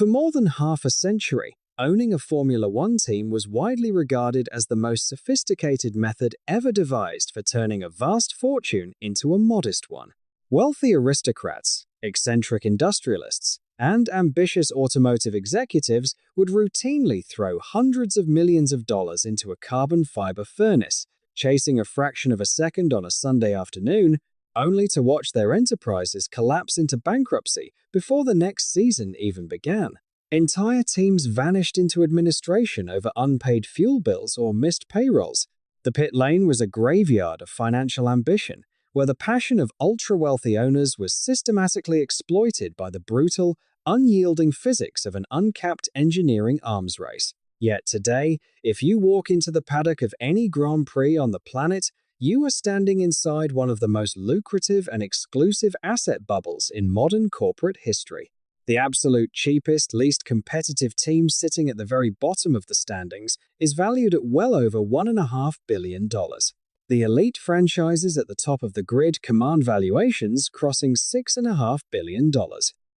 For more than half a century, owning a Formula One team was widely regarded as the most sophisticated method ever devised for turning a vast fortune into a modest one. Wealthy aristocrats, eccentric industrialists, and ambitious automotive executives would routinely throw hundreds of millions of dollars into a carbon fiber furnace, chasing a fraction of a second on a Sunday afternoon, only to watch their enterprises collapse into bankruptcy before the next season even began. Entire teams vanished into administration over unpaid fuel bills or missed payrolls. The pit lane was a graveyard of financial ambition, where the passion of ultra-wealthy owners was systematically exploited by the brutal, unyielding physics of an uncapped engineering arms race. Yet today, if you walk into the paddock of any Grand Prix on the planet, you are standing inside one of the most lucrative and exclusive asset bubbles in modern corporate history. The absolute cheapest, least competitive team sitting at the very bottom of the standings is valued at well over $1.5 billion. The elite franchises at the top of the grid command valuations crossing $6.5 billion.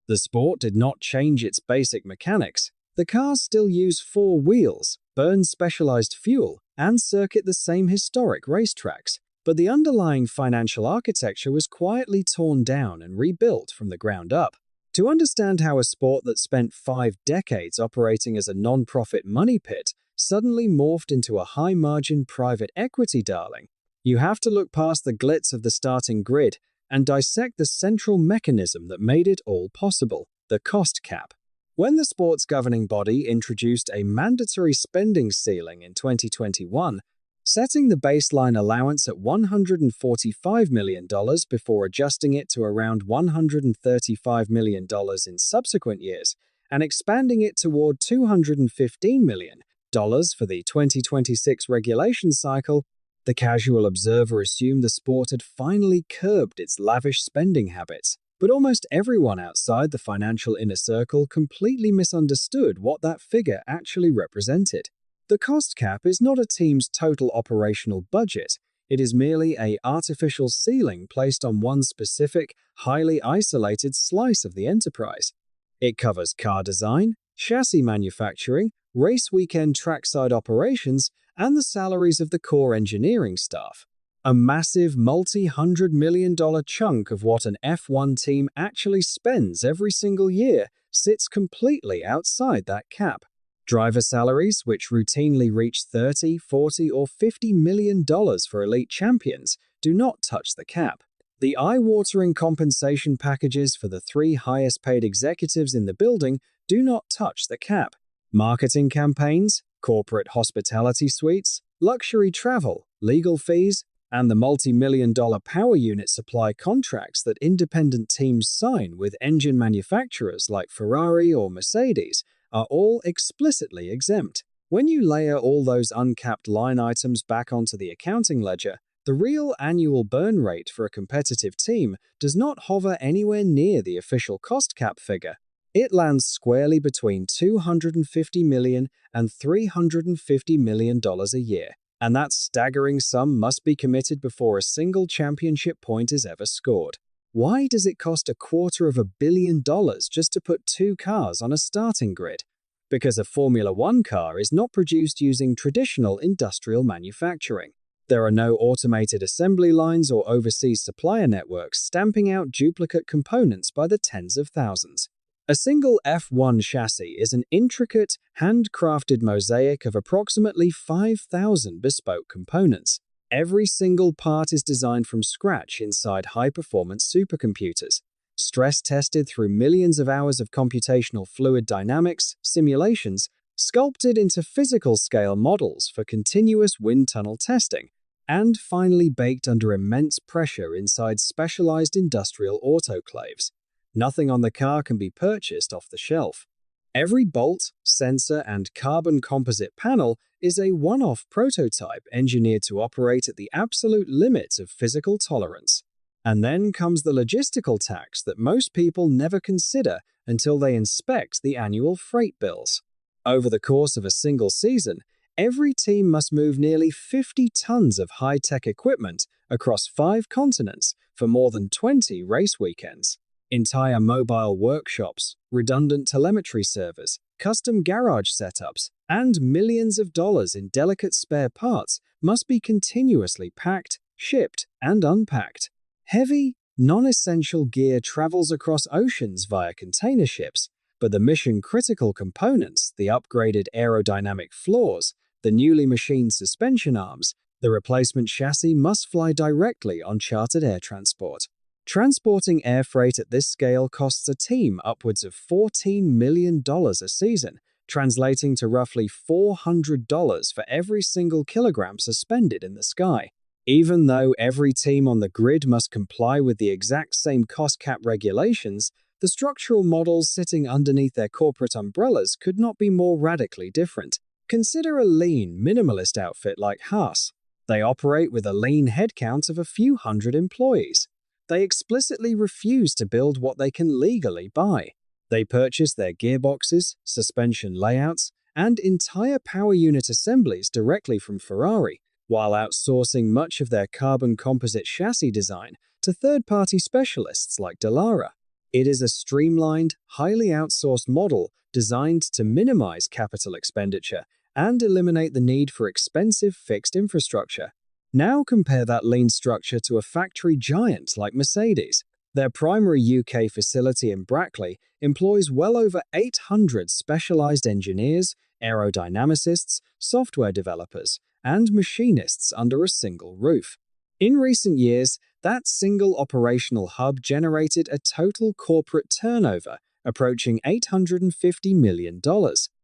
The sport did not change its basic mechanics. The cars still use 4 wheels, burn specialized fuel, and circuit the same historic racetracks. But the underlying financial architecture was quietly torn down and rebuilt from the ground up. To understand how a sport that spent 5 decades operating as a non-profit money pit suddenly morphed into a high-margin private equity darling, you have to look past the glitz of the starting grid and dissect the central mechanism that made it all possible, the cost cap. When the sport's governing body introduced a mandatory spending ceiling in 2021, setting the baseline allowance at $145 million before adjusting it to around $135 million in subsequent years, and expanding it toward $215 million for the 2026 regulation cycle, the casual observer assumed the sport had finally curbed its lavish spending habits. But almost everyone outside the financial inner circle completely misunderstood what that figure actually represented. The cost cap is not a team's total operational budget. It is merely an artificial ceiling placed on one specific, highly isolated slice of the enterprise. It covers car design, chassis manufacturing, race weekend trackside operations, and the salaries of the core engineering staff. A massive multi-hundred-million-dollar chunk of what an F1 team actually spends every single year sits completely outside that cap. Driver salaries, which routinely reach $30, $40, or $50 million for elite champions, do not touch the cap. The eye-watering compensation packages for the 3 highest-paid executives in the building do not touch the cap. Marketing campaigns, corporate hospitality suites, luxury travel, legal fees, and the multi-million-dollar power unit supply contracts that independent teams sign with engine manufacturers like Ferrari or Mercedes are all explicitly exempt. When you layer all those uncapped line items back onto the accounting ledger, the real annual burn rate for a competitive team does not hover anywhere near the official cost cap figure. It lands squarely between $250 million and $350 million a year. And that staggering sum must be committed before a single championship point is ever scored. Why does it cost $250 million just to put 2 cars on a starting grid? Because a Formula One car is not produced using traditional industrial manufacturing. There are no automated assembly lines or overseas supplier networks stamping out duplicate components by the tens of thousands. A single F1 chassis is an intricate, handcrafted mosaic of approximately 5,000 bespoke components. Every single part is designed from scratch inside high-performance supercomputers, stress-tested through millions of hours of computational fluid dynamics, simulations, sculpted into physical-scale models for continuous wind tunnel testing, and finally baked under immense pressure inside specialized industrial autoclaves. Nothing on the car can be purchased off the shelf. Every bolt, sensor, and carbon composite panel is a one-off prototype engineered to operate at the absolute limits of physical tolerance. And then comes the logistical tax that most people never consider until they inspect the annual freight bills. Over the course of a single season, every team must move nearly 50 tons of high-tech equipment across 5 continents for more than 20 race weekends. Entire mobile workshops, redundant telemetry servers, custom garage setups, and millions of dollars in delicate spare parts must be continuously packed, shipped, and unpacked. Heavy, non-essential gear travels across oceans via container ships, but the mission-critical components, the upgraded aerodynamic floors, the newly machined suspension arms, the replacement chassis must fly directly on chartered air transport. Transporting air freight at this scale costs a team upwards of $14 million a season, translating to roughly $400 for every single kilogram suspended in the sky. Even though every team on the grid must comply with the exact same cost cap regulations, the structural models sitting underneath their corporate umbrellas could not be more radically different. Consider a lean, minimalist outfit like Haas. They operate with a lean headcount of a few hundred employees. They explicitly refuse to build what they can legally buy. They purchase their gearboxes, suspension layouts, and entire power unit assemblies directly from Ferrari, while outsourcing much of their carbon composite chassis design to third-party specialists like Dallara. It is a streamlined, highly outsourced model designed to minimize capital expenditure and eliminate the need for expensive fixed infrastructure. Now compare that lean structure to a factory giant like Mercedes. Their primary UK facility in Brackley employs well over 800 specialized engineers, aerodynamicists, software developers, and machinists under a single roof. In recent years, that single operational hub generated a total corporate turnover approaching $850 million.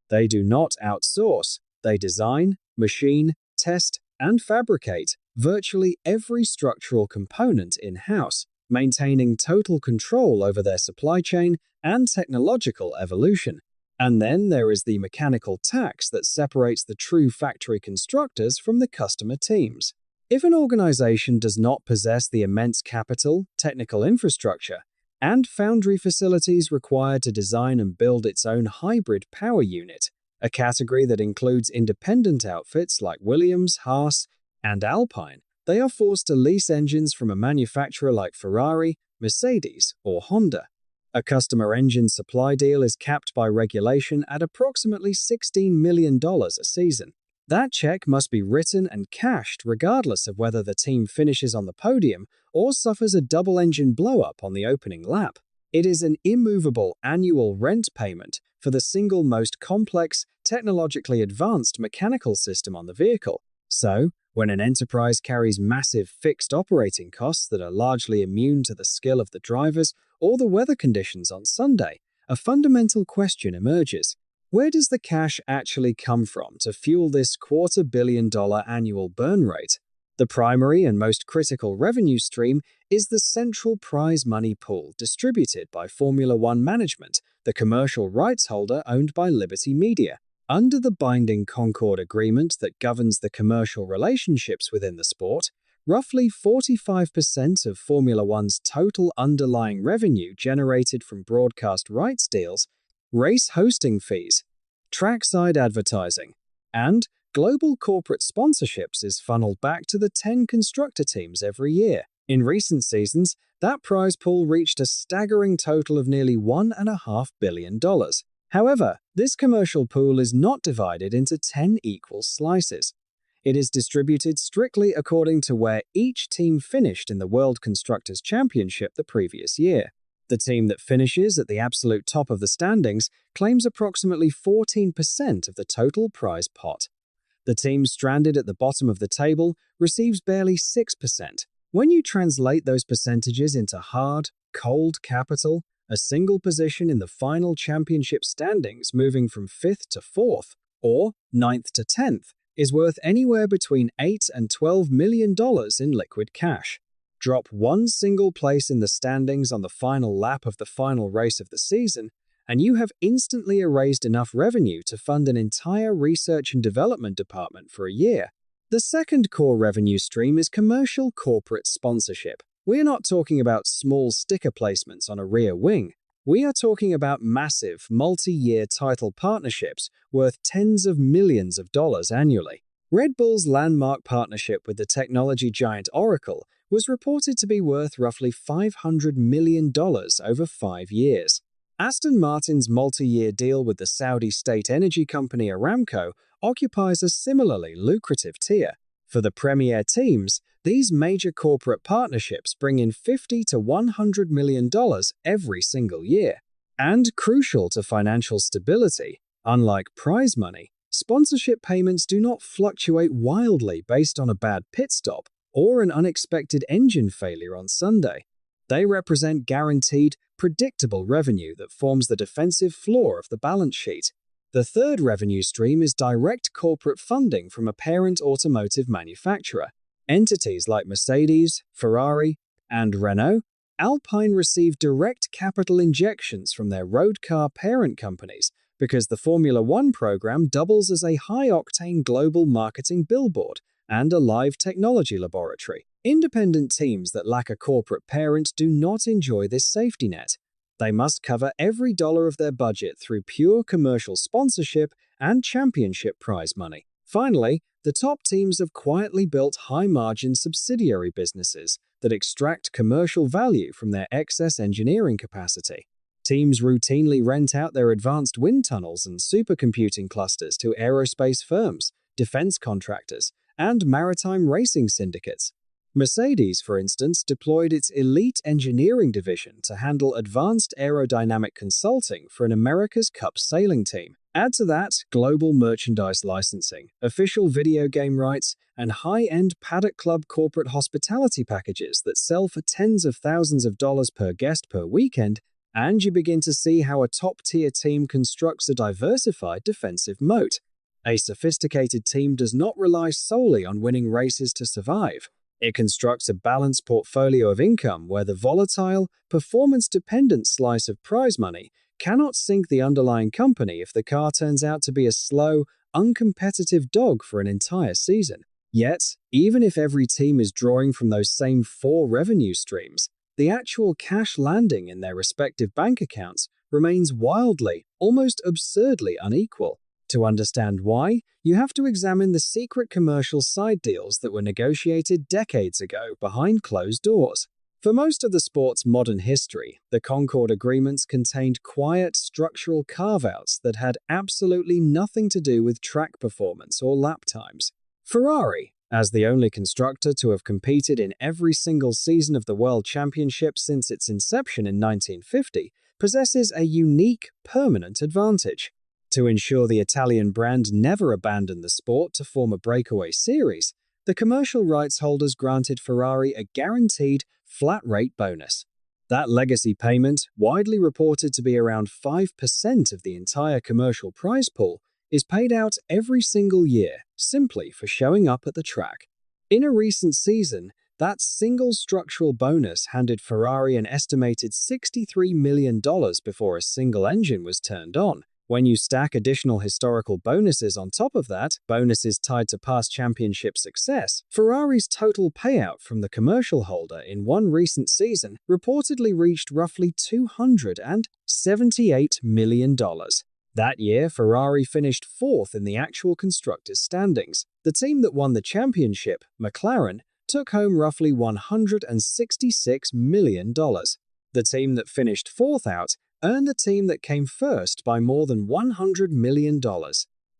They do not outsource. They design, machine, test, and fabricate virtually every structural component in-house, maintaining total control over their supply chain and technological evolution. And then there is the mechanical tax that separates the true factory constructors from the customer teams. If an organization does not possess the immense capital, technical infrastructure, and foundry facilities required to design and build its own hybrid power unit, a category that includes independent outfits like Williams, Haas, and Alpine, they are forced to lease engines from a manufacturer like Ferrari, Mercedes, or Honda. A customer engine supply deal is capped by regulation at approximately $16 million a season. That check must be written and cashed regardless of whether the team finishes on the podium or suffers a double-engine blow-up on the opening lap. It is an immovable annual rent payment for the single most complex, technologically advanced mechanical system on the vehicle. So, when an enterprise carries massive fixed operating costs that are largely immune to the skill of the drivers or the weather conditions on Sunday, a fundamental question emerges. Where does the cash actually come from to fuel this $250 million annual burn rate? The primary and most critical revenue stream is the central prize money pool distributed by Formula One management, the commercial rights holder owned by Liberty Media. Under the binding Concord Agreement that governs the commercial relationships within the sport, roughly 45% of Formula One's total underlying revenue generated from broadcast rights deals, race hosting fees, trackside advertising, and global corporate sponsorships is funneled back to the 10 constructor teams every year. In recent seasons, that prize pool reached a staggering total of nearly $1.5 billion. However, this commercial pool is not divided into 10 equal slices. It is distributed strictly according to where each team finished in the World Constructors' Championship the previous year. The team that finishes at the absolute top of the standings claims approximately 14% of the total prize pot. The team stranded at the bottom of the table receives barely 6%. When you translate those percentages into hard, cold capital, a single position in the final championship standings moving from 5th to 4th, or 9th to 10th, is worth anywhere between $8 and $12 million in liquid cash. Drop one single place in the standings on the final lap of the final race of the season, and you have instantly erased enough revenue to fund an entire research and development department for a year. The second core revenue stream is commercial corporate sponsorship. We are not talking about small sticker placements on a rear wing. We are talking about massive, multi-year title partnerships worth tens of millions of dollars annually. Red Bull's landmark partnership with the technology giant Oracle was reported to be worth roughly $500 million over 5 years. Aston Martin's multi-year deal with the Saudi state energy company Aramco occupies a similarly lucrative tier. For the premier teams, these major corporate partnerships bring in $50 to $100 million every single year. And crucial to financial stability, unlike prize money, sponsorship payments do not fluctuate wildly based on a bad pit stop or an unexpected engine failure on Sunday. They represent guaranteed, predictable revenue that forms the defensive floor of the balance sheet. The third revenue stream is direct corporate funding from a parent automotive manufacturer. Entities like Mercedes, Ferrari, and Renault, Alpine receive direct capital injections from their road car parent companies because the Formula One program doubles as a high-octane global marketing billboard and a live technology laboratory. Independent teams that lack a corporate parent do not enjoy this safety net. They must cover every dollar of their budget through pure commercial sponsorship and championship prize money. Finally, the top teams have quietly built high-margin subsidiary businesses that extract commercial value from their excess engineering capacity. Teams routinely rent out their advanced wind tunnels and supercomputing clusters to aerospace firms, defense contractors, and maritime racing syndicates. Mercedes, for instance, deployed its elite engineering division to handle advanced aerodynamic consulting for an America's Cup sailing team. Add to that global merchandise licensing, official video game rights, and high-end Paddock Club corporate hospitality packages that sell for tens of thousands of dollars per guest per weekend, and you begin to see how a top-tier team constructs a diversified defensive moat. A sophisticated team does not rely solely on winning races to survive. It constructs a balanced portfolio of income where the volatile, performance-dependent slice of prize money cannot sink the underlying company if the car turns out to be a slow, uncompetitive dog for an entire season. Yet, even if every team is drawing from those same 4 revenue streams, the actual cash landing in their respective bank accounts remains wildly, almost absurdly unequal. To understand why, you have to examine the secret commercial side deals that were negotiated decades ago behind closed doors. For most of the sport's modern history, the Concord Agreements contained quiet structural carve-outs that had absolutely nothing to do with track performance or lap times. Ferrari, as the only constructor to have competed in every single season of the World Championship since its inception in 1950, possesses a unique, permanent advantage. To ensure the Italian brand never abandoned the sport to form a breakaway series, the commercial rights holders granted Ferrari a guaranteed, flat-rate bonus. That legacy payment, widely reported to be around 5% of the entire commercial prize pool, is paid out every single year, simply for showing up at the track. In a recent season, that single structural bonus handed Ferrari an estimated $63 million before a single engine was turned on. When you stack additional historical bonuses on top of that, bonuses tied to past championship success, Ferrari's total payout from the commercial holder in one recent season reportedly reached roughly $278 million. That year, Ferrari finished 4th in the actual constructors' standings. The team that won the championship, McLaren, took home roughly $166 million. The team that finished 4th out earned the team that came first by more than $100 million.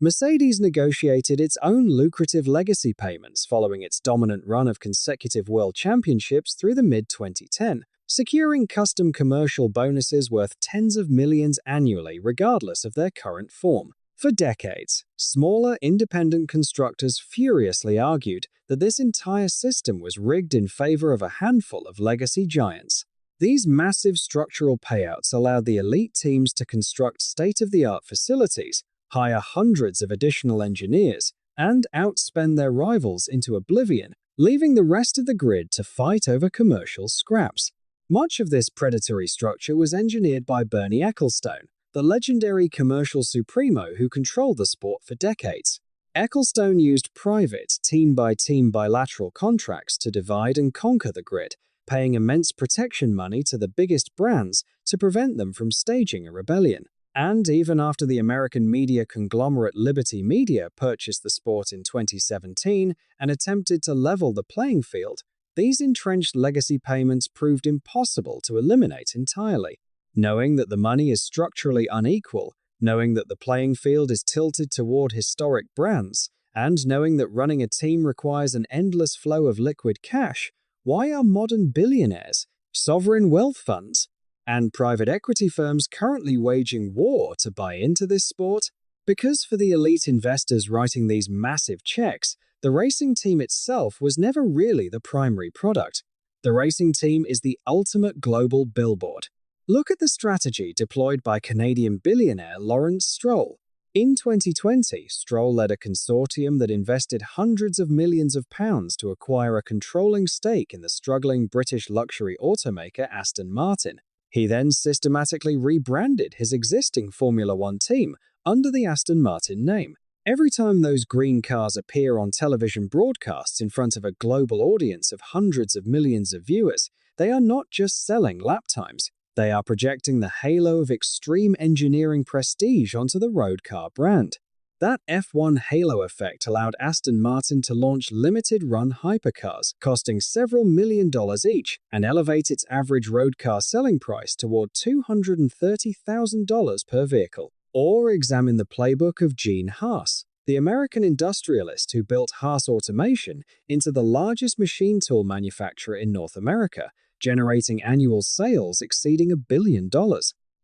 Mercedes negotiated its own lucrative legacy payments following its dominant run of consecutive world championships through the mid-2010, securing custom commercial bonuses worth tens of millions annually regardless of their current form. For decades, smaller independent constructors furiously argued that this entire system was rigged in favor of a handful of legacy giants. These massive structural payouts allowed the elite teams to construct state-of-the-art facilities, hire hundreds of additional engineers, and outspend their rivals into oblivion, leaving the rest of the grid to fight over commercial scraps. Much of this predatory structure was engineered by Bernie Ecclestone, the legendary commercial supremo who controlled the sport for decades. Ecclestone used private, team-by-team bilateral contracts to divide and conquer the grid, paying immense protection money to the biggest brands to prevent them from staging a rebellion. And even after the American media conglomerate Liberty Media purchased the sport in 2017 and attempted to level the playing field, these entrenched legacy payments proved impossible to eliminate entirely. Knowing that the money is structurally unequal, knowing that the playing field is tilted toward historic brands, and knowing that running a team requires an endless flow of liquid cash, why are modern billionaires, sovereign wealth funds, and private equity firms currently waging war to buy into this sport? Because for the elite investors writing these massive checks, the racing team itself was never really the primary product. The racing team is the ultimate global billboard. Look at the strategy deployed by Canadian billionaire Lawrence Stroll. In 2020, Stroll led a consortium that invested hundreds of millions of pounds to acquire a controlling stake in the struggling British luxury automaker Aston Martin. He then systematically rebranded his existing Formula One team under the Aston Martin name. Every time those green cars appear on television broadcasts in front of a global audience of hundreds of millions of viewers, they are not just selling lap times. They are projecting the halo of extreme engineering prestige onto the road car brand. That F1 halo effect allowed Aston Martin to launch limited-run hypercars, costing several $1 million each, and elevate its average road car selling price toward $230,000 per vehicle. Or examine the playbook of Gene Haas, the American industrialist who built Haas Automation into the largest machine tool manufacturer in North America, generating annual sales exceeding $1 billion.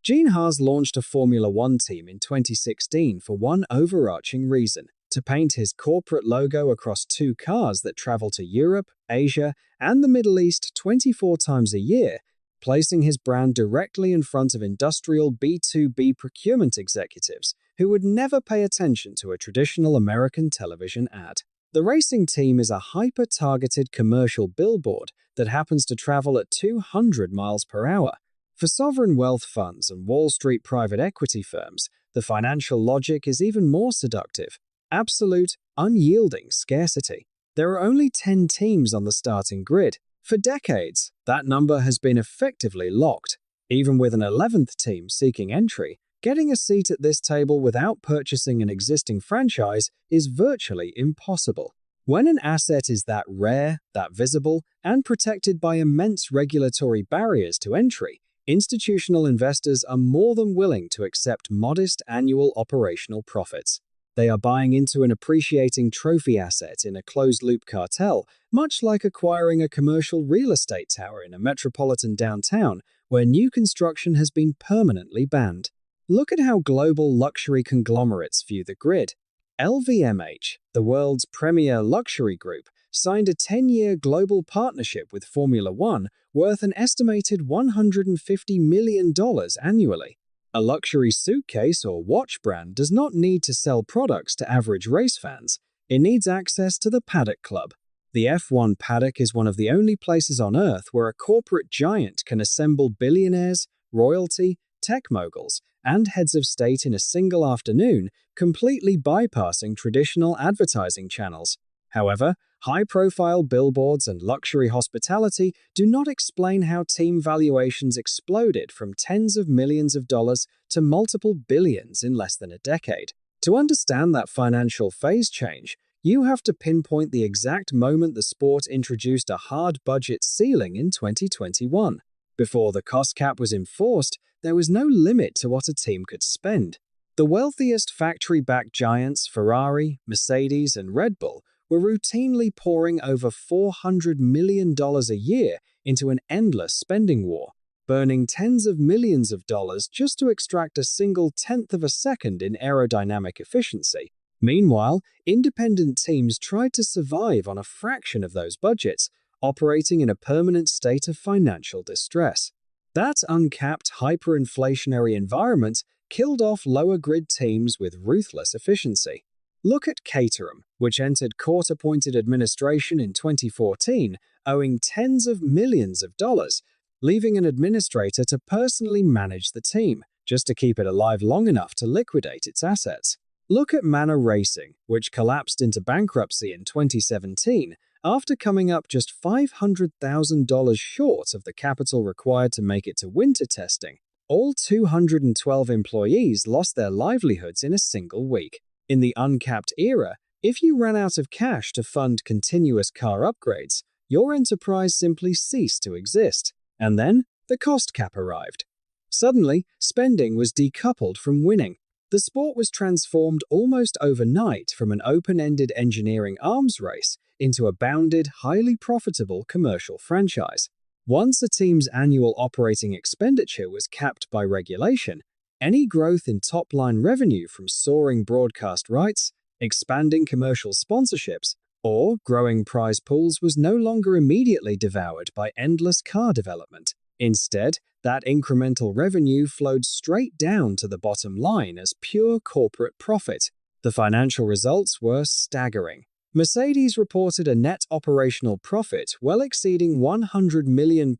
Gene Haas launched a Formula One team in 2016 for one overarching reason: to paint his corporate logo across two cars that travel to Europe, Asia, and the Middle East 24 times a year, placing his brand directly in front of industrial B2B procurement executives who would never pay attention to a traditional American television ad. The racing team is a hyper-targeted commercial billboard that happens to travel at 200 miles per hour. For sovereign wealth funds and Wall Street private equity firms, the financial logic is even more seductive: absolute, unyielding scarcity. There are only 10 teams on the starting grid. For decades, that number has been effectively locked. Even with an 11th team seeking entry, getting a seat at this table without purchasing an existing franchise is virtually impossible. When an asset is that rare, that visible, and protected by immense regulatory barriers to entry, institutional investors are more than willing to accept modest annual operational profits. They are buying into an appreciating trophy asset in a closed-loop cartel, much like acquiring a commercial real estate tower in a metropolitan downtown where new construction has been permanently banned. Look at how global luxury conglomerates view the grid. LVMH, the world's premier luxury group, signed a 10-year global partnership with Formula One worth an estimated $150 million annually. A luxury suitcase or watch brand does not need to sell products to average race fans. It needs access to the Paddock Club. The F1 paddock is one of the only places on Earth where a corporate giant can assemble billionaires, royalty, tech moguls, and heads of state in a single afternoon, completely bypassing traditional advertising channels. However, high-profile billboards and luxury hospitality do not explain how team valuations exploded from tens of millions of dollars to multiple billions in less than a decade. To understand that financial phase change, you have to pinpoint the exact moment the sport introduced a hard budget ceiling in 2021. Before the cost cap was enforced, there was no limit to what a team could spend. The wealthiest factory-backed giants, Ferrari, Mercedes, and Red Bull, were routinely pouring over $400 million a year into an endless spending war, burning tens of millions of dollars just to extract a single tenth of a second in aerodynamic efficiency. Meanwhile, independent teams tried to survive on a fraction of those budgets, operating in a permanent state of financial distress. That uncapped hyperinflationary environment killed off lower-grid teams with ruthless efficiency. Look at Caterham, which entered court-appointed administration in 2014, owing tens of millions of dollars, leaving an administrator to personally manage the team, just to keep it alive long enough to liquidate its assets. Look at Manor Racing, which collapsed into bankruptcy in 2017 after coming up just $500,000 short of the capital required to make it to winter testing. All 212 employees lost their livelihoods in a single week. In the uncapped era, if you ran out of cash to fund continuous car upgrades, your enterprise simply ceased to exist. And then, the cost cap arrived. Suddenly, spending was decoupled from winning. The sport was transformed almost overnight from an open-ended engineering arms race into a bounded, highly profitable commercial franchise. Once a team's annual operating expenditure was capped by regulation, any growth in top-line revenue from soaring broadcast rights, expanding commercial sponsorships, or growing prize pools was no longer immediately devoured by endless car development. Instead, that incremental revenue flowed straight down to the bottom line as pure corporate profit. The financial results were staggering. Mercedes reported a net operational profit well exceeding £100 million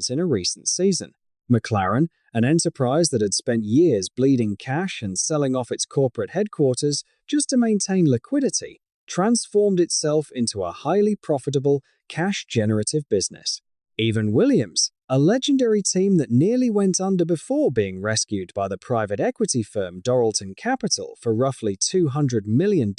in a recent season. McLaren, an enterprise that had spent years bleeding cash and selling off its corporate headquarters just to maintain liquidity, transformed itself into a highly profitable, cash-generative business. Even Williams, a legendary team that nearly went under before being rescued by the private equity firm Doralton Capital for roughly $200 million,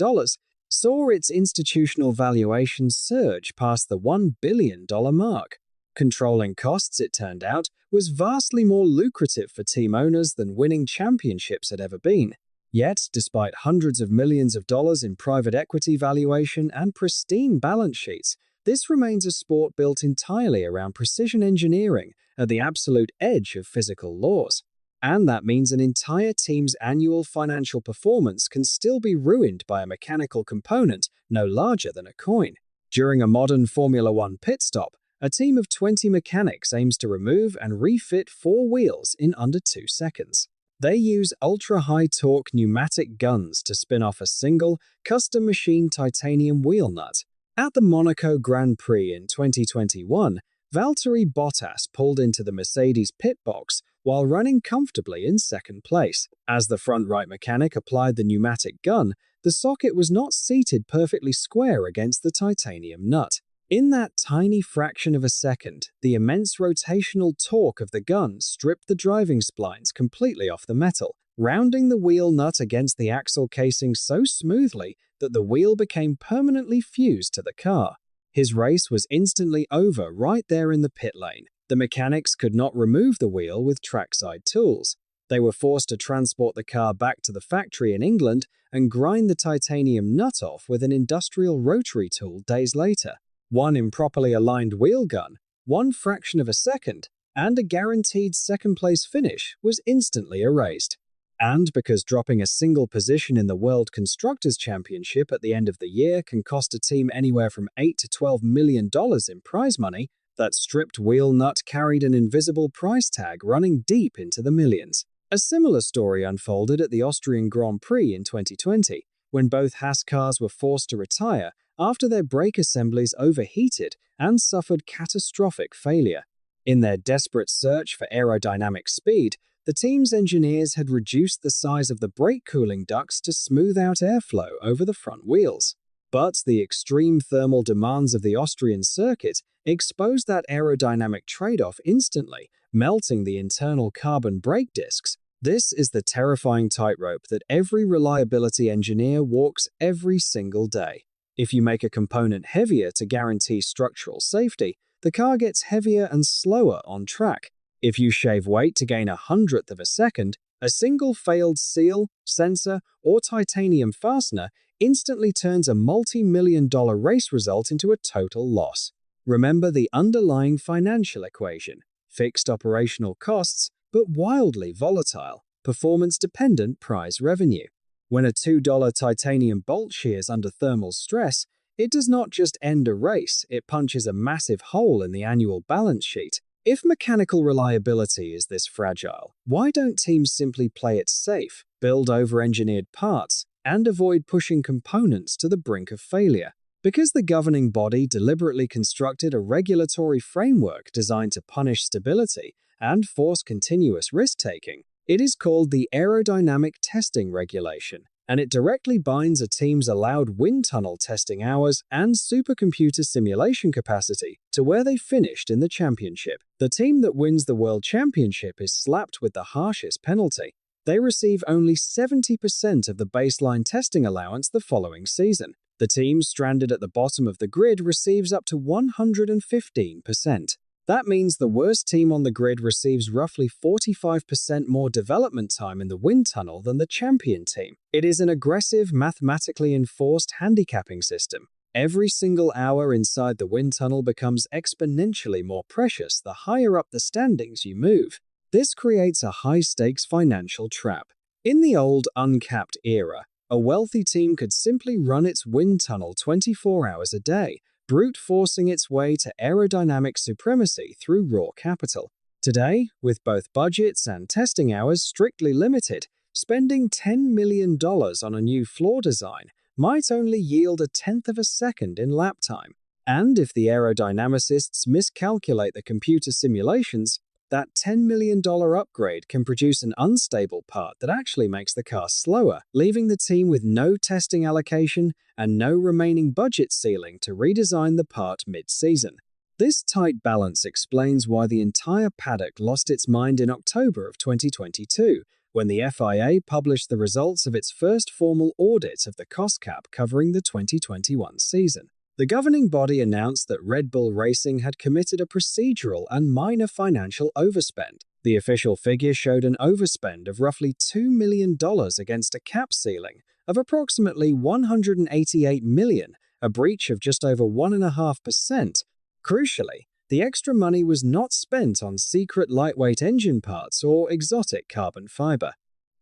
saw its institutional valuation surge past the $1 billion mark. Controlling costs, it turned out, was vastly more lucrative for team owners than winning championships had ever been. Yet, despite hundreds of millions of dollars in private equity valuation and pristine balance sheets, this remains a sport built entirely around precision engineering at the absolute edge of physical laws. And that means an entire team's annual financial performance can still be ruined by a mechanical component no larger than a coin. During a modern Formula One pit stop, a team of 20 mechanics aims to remove and refit 4 wheels in under 2 seconds. They use ultra-high torque pneumatic guns to spin off a single, custom-machined titanium wheel nut. At the Monaco Grand Prix in 2021, Valtteri Bottas pulled into the Mercedes pit box while running comfortably in second place. As the front right mechanic applied the pneumatic gun, the socket was not seated perfectly square against the titanium nut. In that tiny fraction of a second, the immense rotational torque of the gun stripped the driving splines completely off the metal, rounding the wheel nut against the axle casing so smoothly that the wheel became permanently fused to the car. His race was instantly over right there in the pit lane. The mechanics could not remove the wheel with trackside tools. They were forced to transport the car back to the factory in England and grind the titanium nut off with an industrial rotary tool days later. One improperly aligned wheel gun, 1 fraction of a second, and a guaranteed second-place finish was instantly erased. And because dropping a single position in the World Constructors' Championship at the end of the year can cost a team anywhere from $8 to $12 million in prize money, that stripped wheel nut carried an invisible price tag running deep into the millions. A similar story unfolded at the Austrian Grand Prix in 2020, when both Haas cars were forced to retire after their brake assemblies overheated and suffered catastrophic failure. In their desperate search for aerodynamic speed, the team's engineers had reduced the size of the brake cooling ducts to smooth out airflow over the front wheels. But the extreme thermal demands of the Austrian circuit exposed that aerodynamic trade-off instantly, melting the internal carbon brake discs. This is the terrifying tightrope that every reliability engineer walks every single day. If you make a component heavier to guarantee structural safety, the car gets heavier and slower on track. If you shave weight to gain 1/100th of a second, a single failed seal, sensor, or titanium fastener instantly turns a multi-million-dollar race result into a total loss. Remember the underlying financial equation: fixed operational costs, but wildly volatile, performance-dependent prize revenue. When a $2 titanium bolt shears under thermal stress, it does not just end a race, it punches a massive hole in the annual balance sheet. If mechanical reliability is this fragile, why don't teams simply play it safe, build over-engineered parts, and avoid pushing components to the brink of failure? Because the governing body deliberately constructed a regulatory framework designed to punish stability and force continuous risk-taking, it is called the Aerodynamic Testing Regulation, and it directly binds a team's allowed wind tunnel testing hours and supercomputer simulation capacity to where they finished in the championship. The team that wins the World Championship is slapped with the harshest penalty. They receive only 70% of the baseline testing allowance the following season. The team stranded at the bottom of the grid receives up to 115%. That means the worst team on the grid receives roughly 45% more development time in the wind tunnel than the champion team. It is an aggressive, mathematically enforced handicapping system. Every single hour inside the wind tunnel becomes exponentially more precious the higher up the standings you move. This creates a high-stakes financial trap. In the old uncapped era, a wealthy team could simply run its wind tunnel 24 hours a day, brute forcing its way to aerodynamic supremacy through raw capital. Today, with both budgets and testing hours strictly limited, spending $10 million on a new floor design might only yield a tenth of a second in lap time. And if the aerodynamicists miscalculate the computer simulations, that $10 million upgrade can produce an unstable part that actually makes the car slower, leaving the team with no testing allocation and no remaining budget ceiling to redesign the part mid-season. This tight balance explains why the entire paddock lost its mind in October of 2022, when the FIA published the results of its first formal audit of the cost cap covering the 2021 season. The governing body announced that Red Bull Racing had committed a procedural and minor financial overspend. The official figure showed an overspend of roughly $2 million against a cap ceiling of approximately $188 million, a breach of just over 1.5%. Crucially, the extra money was not spent on secret lightweight engine parts or exotic carbon fiber.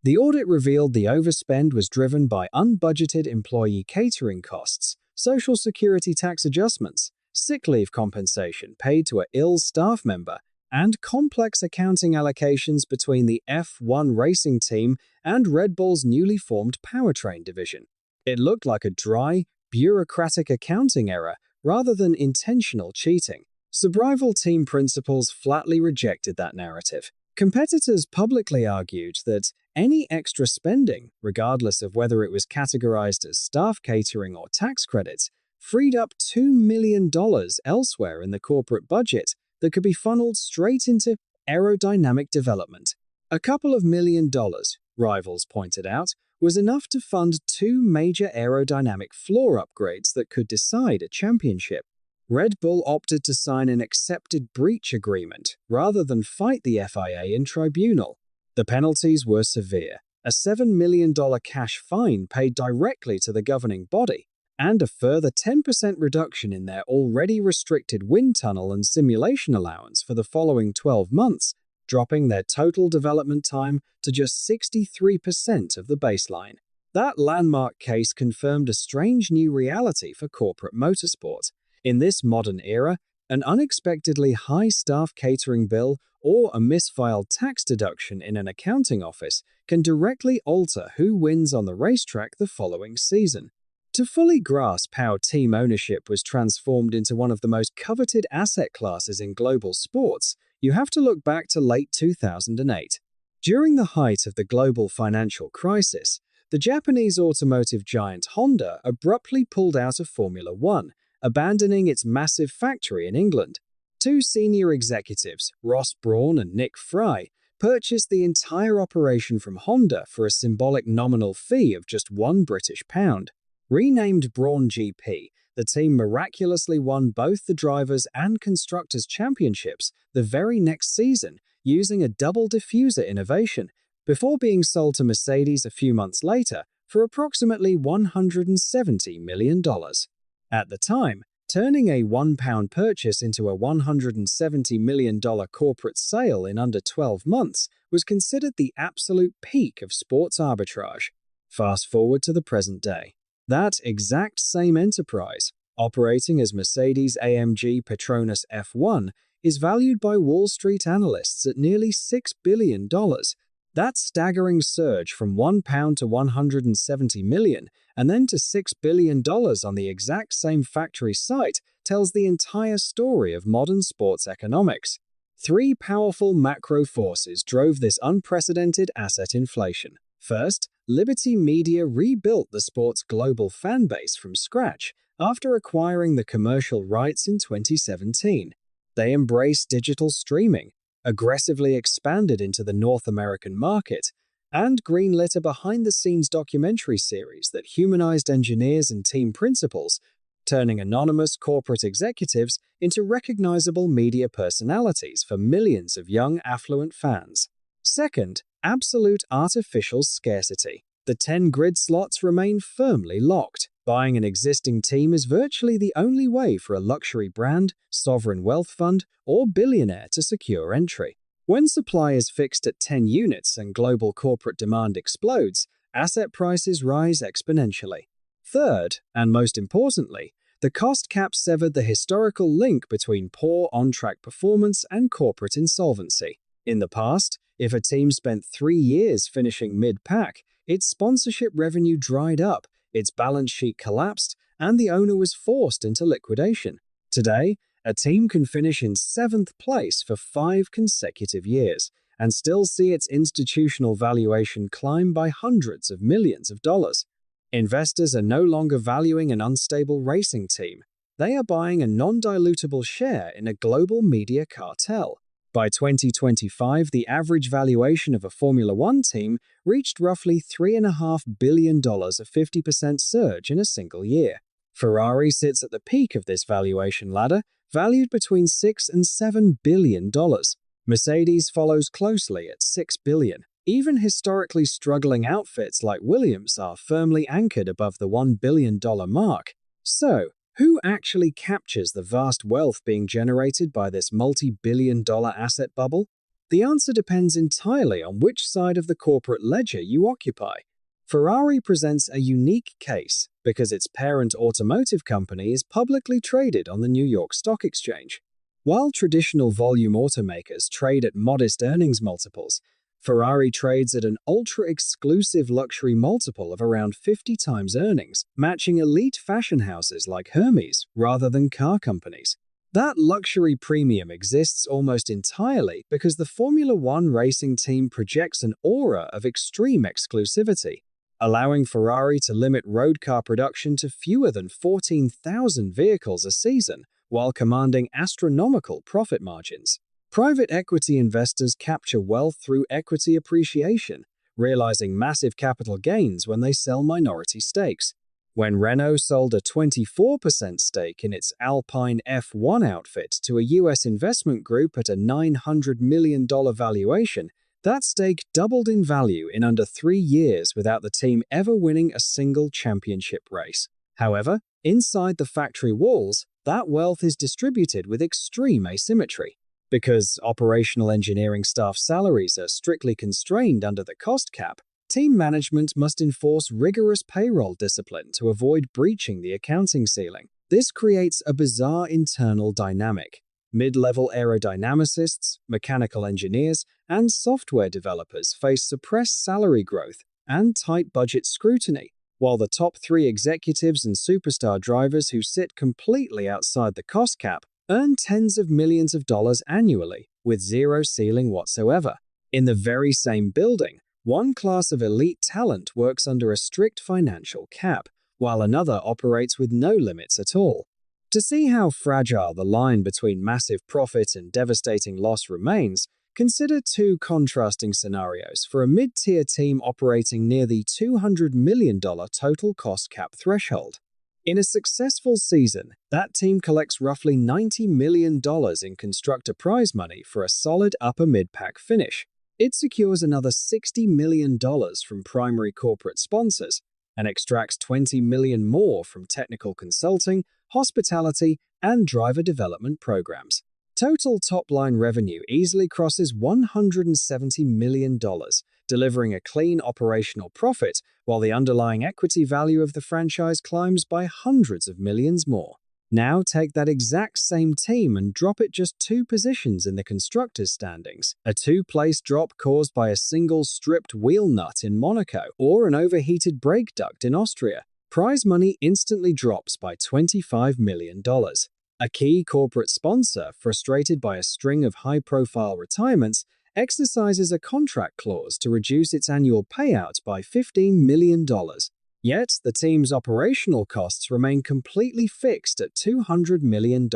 The audit revealed the overspend was driven by unbudgeted employee catering costs, Social Security tax adjustments, sick leave compensation paid to an ill staff member, and complex accounting allocations between the F1 racing team and Red Bull's newly formed powertrain division. It looked like a dry, bureaucratic accounting error rather than intentional cheating. Subrival team principals flatly rejected that narrative. Competitors publicly argued that any extra spending, regardless of whether it was categorized as staff catering or tax credits, freed up $2 million elsewhere in the corporate budget that could be funneled straight into aerodynamic development. A couple of $1 million, rivals pointed out, was enough to fund 2 major aerodynamic floor upgrades that could decide a championship. Red Bull opted to sign an accepted breach agreement rather than fight the FIA in tribunal. The penalties were severe: a $7 million cash fine paid directly to the governing body, and a further 10% reduction in their already restricted wind tunnel and simulation allowance for the following 12 months, dropping their total development time to just 63% of the baseline. That landmark case confirmed a strange new reality for corporate motorsport. In this modern era, an unexpectedly high staff catering bill or a misfiled tax deduction in an accounting office can directly alter who wins on the racetrack the following season. To fully grasp how team ownership was transformed into one of the most coveted asset classes in global sports, you have to look back to late 2008. During the height of the global financial crisis, the Japanese automotive giant Honda abruptly pulled out of Formula One, abandoning its massive factory in England. 2 senior executives, Ross Brawn and Nick Fry, purchased the entire operation from Honda for a symbolic nominal fee of just £1. Renamed Brawn GP, the team miraculously won both the Drivers' and Constructors' Championships the very next season using a double diffuser innovation, before being sold to Mercedes a few months later for approximately $170 million. At the time, turning a £1 purchase into a $170 million corporate sale in under 12 months was considered the absolute peak of sports arbitrage. Fast forward to the present day. That exact same enterprise, operating as Mercedes-AMG Petronas F1, is valued by Wall Street analysts at nearly $6 billion. That staggering surge from £1 to $170 million and then to $6 billion on the exact same factory site tells the entire story of modern sports economics. 3 powerful macro forces drove this unprecedented asset inflation. First, Liberty Media rebuilt the sport's global fan base from scratch after acquiring the commercial rights in 2017. They embraced digital streaming, aggressively expanded into the North American market, and greenlit a behind-the-scenes documentary series that humanized engineers and team principals, turning anonymous corporate executives into recognizable media personalities for millions of young, affluent fans. Second, absolute artificial scarcity. The 10 grid slots remain firmly locked. Buying an existing team is virtually the only way for a luxury brand, sovereign wealth fund, or billionaire to secure entry. When supply is fixed at 10 units and global corporate demand explodes, asset prices rise exponentially. Third, and most importantly, the cost cap severed the historical link between poor on-track performance and corporate insolvency. In the past, if a team spent 3 years finishing mid-pack, its sponsorship revenue dried up, its balance sheet collapsed, and the owner was forced into liquidation. Today, a team can finish in 7th place for 5 consecutive years and still see its institutional valuation climb by hundreds of millions of dollars. Investors are no longer valuing an unstable racing team. They are buying a non-dilutable share in a global media cartel. By 2025, the average valuation of a Formula One team reached roughly $3.5 billion, a 50% surge in a single year. Ferrari sits at the peak of this valuation ladder, valued between $6 and $7 billion. Mercedes follows closely at $6 billion. Even historically struggling outfits like Williams are firmly anchored above the $1 billion mark. So, who actually captures the vast wealth being generated by this multi-billion-dollar asset bubble? The answer depends entirely on which side of the corporate ledger you occupy. Ferrari presents a unique case because its parent automotive company is publicly traded on the New York Stock Exchange. While traditional volume automakers trade at modest earnings multiples, Ferrari trades at an ultra-exclusive luxury multiple of around 50 times earnings, matching elite fashion houses like Hermes rather than car companies. That luxury premium exists almost entirely because the Formula One racing team projects an aura of extreme exclusivity, allowing Ferrari to limit road car production to fewer than 14,000 vehicles a season while commanding astronomical profit margins. Private equity investors capture wealth through equity appreciation, realizing massive capital gains when they sell minority stakes. When Renault sold a 24% stake in its Alpine F1 outfit to a US investment group at a $900 million valuation, that stake doubled in value in under 3 years without the team ever winning a single championship race. However, inside the factory walls, that wealth is distributed with extreme asymmetry. Because operational engineering staff salaries are strictly constrained under the cost cap, team management must enforce rigorous payroll discipline to avoid breaching the accounting ceiling. This creates a bizarre internal dynamic. Mid-level aerodynamicists, mechanical engineers, and software developers face suppressed salary growth and tight budget scrutiny, while the top 3 executives and superstar drivers who sit completely outside the cost cap earn tens of millions of dollars annually, with zero ceiling whatsoever. In the very same building, one class of elite talent works under a strict financial cap, while another operates with no limits at all. To see how fragile the line between massive profit and devastating loss remains, consider 2 contrasting scenarios for a mid-tier team operating near the $200 million total cost cap threshold. In a successful season, that team collects roughly $90 million in constructor prize money for a solid upper mid-pack finish. It secures another $60 million from primary corporate sponsors and extracts $20 million more from technical consulting, hospitality, and driver development programs. Total top-line revenue easily crosses $170 million, delivering a clean operational profit, while the underlying equity value of the franchise climbs by hundreds of millions more. Now take that exact same team and drop it just 2 positions in the constructors' standings. A 2-place drop caused by a single stripped wheel nut in Monaco or an overheated brake duct in Austria. Prize money instantly drops by $25 million. A key corporate sponsor, frustrated by a string of high-profile retirements, exercises a contract clause to reduce its annual payout by $15 million. Yet, the team's operational costs remain completely fixed at $200 million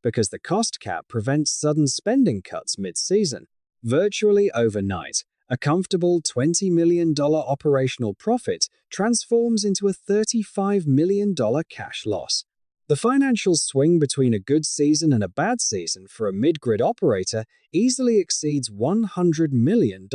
because the cost cap prevents sudden spending cuts mid-season. Virtually overnight, a comfortable $20 million operational profit transforms into a $35 million cash loss. The financial swing between a good season and a bad season for a mid-grid operator easily exceeds $100 million.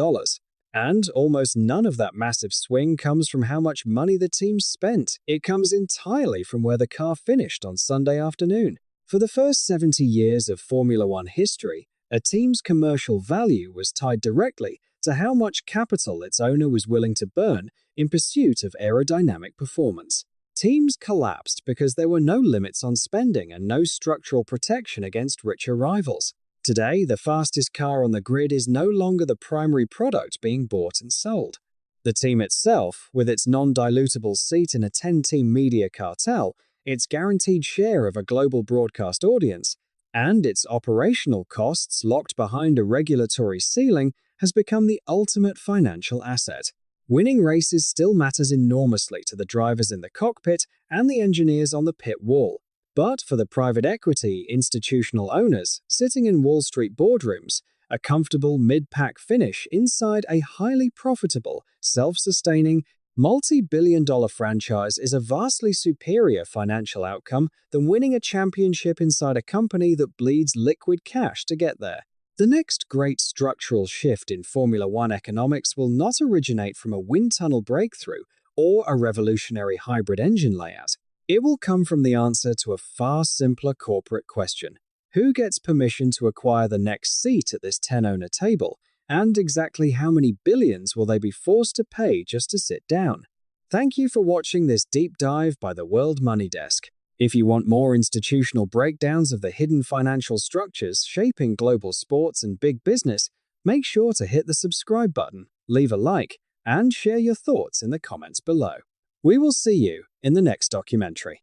And almost none of that massive swing comes from how much money the team spent. It comes entirely from where the car finished on Sunday afternoon. For the first 70 years of Formula One history, a team's commercial value was tied directly to how much capital its owner was willing to burn in pursuit of aerodynamic performance. Teams collapsed because there were no limits on spending and no structural protection against richer rivals. Today, the fastest car on the grid is no longer the primary product being bought and sold. The team itself, with its non-dilutable seat in a 10-team media cartel, its guaranteed share of a global broadcast audience, and its operational costs locked behind a regulatory ceiling, has become the ultimate financial asset. Winning races still matters enormously to the drivers in the cockpit and the engineers on the pit wall. But for the private equity institutional owners sitting in Wall Street boardrooms, a comfortable mid-pack finish inside a highly profitable, self-sustaining, multi-billion-dollar franchise is a vastly superior financial outcome than winning a championship inside a company that bleeds liquid cash to get there. The next great structural shift in Formula One economics will not originate from a wind tunnel breakthrough or a revolutionary hybrid engine layout. It will come from the answer to a far simpler corporate question. Who gets permission to acquire the next seat at this 10-owner table, and exactly how many billions will they be forced to pay just to sit down? Thank you for watching this deep dive by the World Money Desk. If you want more institutional breakdowns of the hidden financial structures shaping global sports and big business, make sure to hit the subscribe button, leave a like, and share your thoughts in the comments below. We will see you in the next documentary.